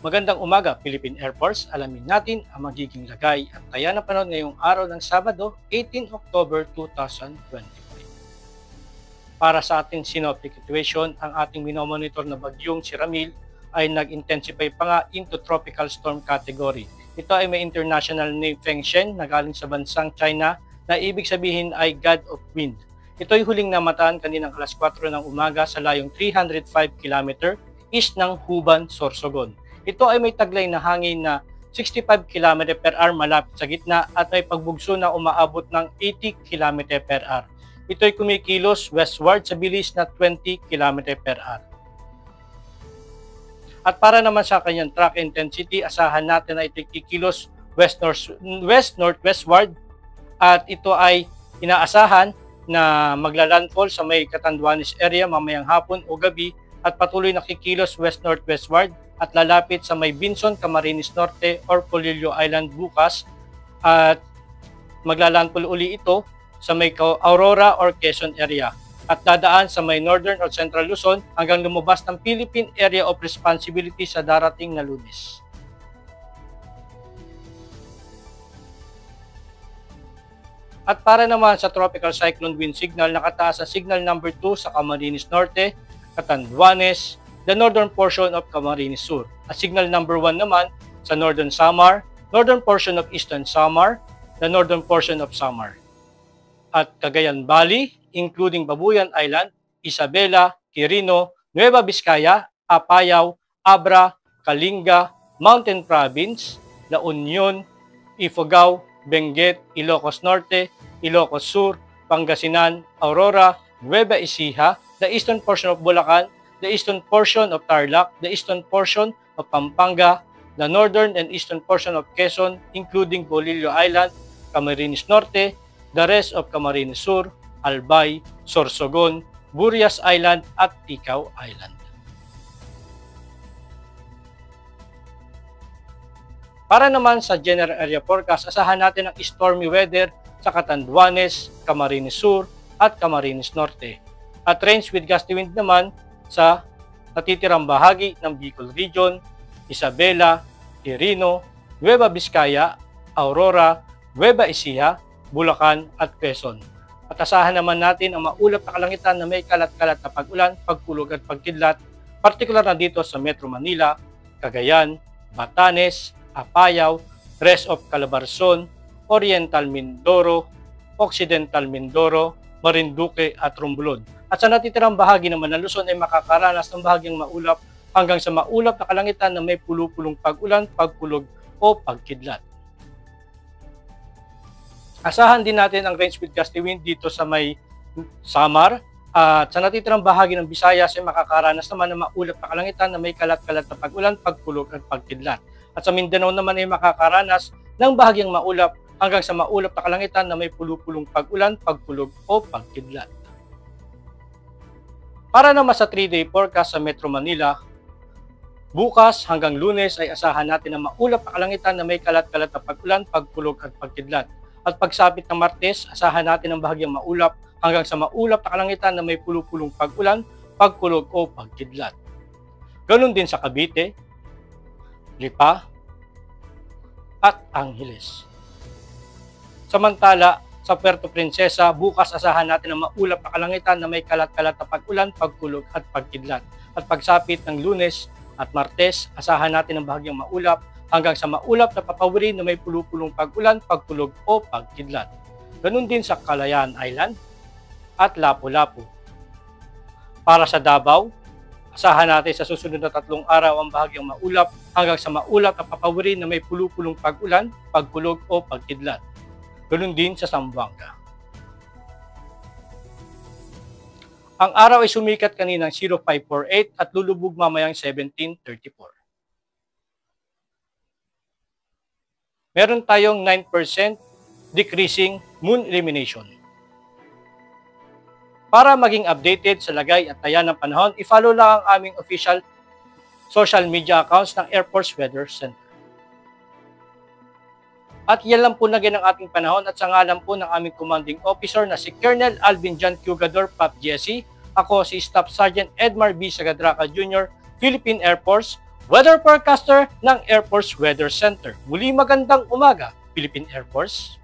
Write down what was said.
Magandang umaga, Philippine Air Force. Alamin natin ang magiging lagay at taya ng panahon ngayong araw ng Sabado, 18 October 2025. Para sa ating synoptic situation, ang ating minomonitor na bagyong si Ramil ay nag-intensify pa nga into tropical storm category. Ito ay may international name Feng Shen na galing sa bansang China na ibig sabihin ay God of Wind. Ito ay huling namataan kaninang alas 4 ng umaga sa layong 305 km east ng Huban, Sorsogon. Ito ay may taglay na hangin na 65 km per hour malapit sa gitna at may pagbugso na umaabot ng 80 km per hour. Ito ay kumikilos westward sa bilis na 20 km per hour. At para naman sa kanyang track intensity, asahan natin na ito ay kikilos west-northwestward at ito ay inaasahan na maglalandfall sa may Catanduanes area mamayang hapon o gabi at patuloy na kikilos west-northwestward at lalapit sa may Binson, Camarines Norte or Polillo Island bukas at maglalandfall uli ito sa may Aurora or Quezon area at dadaan sa may Northern or Central Luzon hanggang lumabas ng Philippine Area of Responsibility sa darating na Lunes. At para naman sa Tropical Cyclone Wind Signal, nakataas ang Signal number 2 sa Camarines Norte, Catanduanes, the northern portion of Camarines Sur. At signal number 1 naman sa Northern Samar, northern portion of Eastern Samar, the northern portion of Samar. At Cagayan Valley, including Babuyan Island, Isabela, Quirino, Nueva Vizcaya, Apayao, Abra, Kalinga, Mountain Province, La Union, Ifugao, Benguet, Ilocos Norte, Ilocos Sur, Pangasinan, Aurora, Nueva Ecija, the eastern portion of Bulacan, the eastern portion of Tarlac, the eastern portion of Pampanga, the northern and eastern portion of Quezon, including Polillo Island, Camarines Norte, the rest of Camarines Sur, Albay, Sorsogon, Burias Island, at Ticao Island. Para naman sa general area forecast, asahan natin ang stormy weather sa Catanduanes, Camarines Sur, at Camarines Norte. At range with gusty wind naman sa natitirang bahagi ng Bicol Region, Isabela, Quirino, Nueva Vizcaya, Aurora, Nueva Ecija, Bulacan at Quezon. At asahan naman natin ang maulap na kalangitan na may kalat-kalat na pag-ulan, pagkulog at pagkidlat, partikular na dito sa Metro Manila, Cagayan, Batanes, Apayao, rest of Calabarzon, Oriental Mindoro, Occidental Mindoro, Marinduque at Romblon. At sa natitirang bahagi naman ng Luzon ay makakaranas ng bahagyang maulap hanggang sa maulap na kalangitan na may pulupulong pag-ulan, pagkulog o pagkidlat. Asahan din natin ang range with gusty wind dito sa may Samar at sa natitirang bahagi ng Visayas ay makakaranas naman ng maulap na kalangitan na may kalat-kalat na pag-ulan, pagkulog at pagkidlat. At sa Mindanao naman ay makakaranas ng bahagyang maulap hanggang sa maulap na kalangitan na may pulupulong pag-ulan, pagkulog o pagkidlat. Para naman sa 3-day forecast sa Metro Manila, bukas hanggang Lunes ay asahan natin na maulap na kalangitan na may kalat-kalat na pag-ulan, pagkulog at pagkidlat. At pagsapit ng Martes, asahan natin ang bahagyang maulap hanggang sa maulap na kalangitan na may pulupulong pag-ulan, pagkulog o pagkidlat. Ganon din sa Cavite, Lipa, at Angeles. Samantala, sa Puerto Princesa, bukas asahan natin ang maulap na kalangitan na may kalat-kalat na pag-ulan, pagkulog at pagkidlat. At pagsapit ng Lunes at Martes, asahan natin ang bahagyang maulap hanggang sa maulap na papawiri na may pulupulong pag-ulan, pagkulog o pagkidlat. Ganun din sa Calayan Island at Lapu-Lapu. Para sa Davao, asahan natin sa susunod na 3 araw ang bahagyang maulap hanggang sa maulap na papawiri na may pulupulong pag-ulan, pagkulog o pagkidlat. Ganun din sa Zamboanga. Ang araw ay sumikat kaninang 0548 at lulubog mamayang 1734. Meron tayong 9% decreasing moon illumination. Para maging updated sa lagay at taya ng panahon, i-follow lang ang aming official social media accounts ng Air Force Weather Center. At yan lang po na ang ating panahon at sa ngalan po ng aming commanding officer na si Colonel Alvin John Cugador, Pap Jesse, ako si Staff Sergeant Edmar B. Sagadraca Jr., Philippine Air Force, weather forecaster ng Air Force Weather Center. Muli magandang umaga, Philippine Air Force.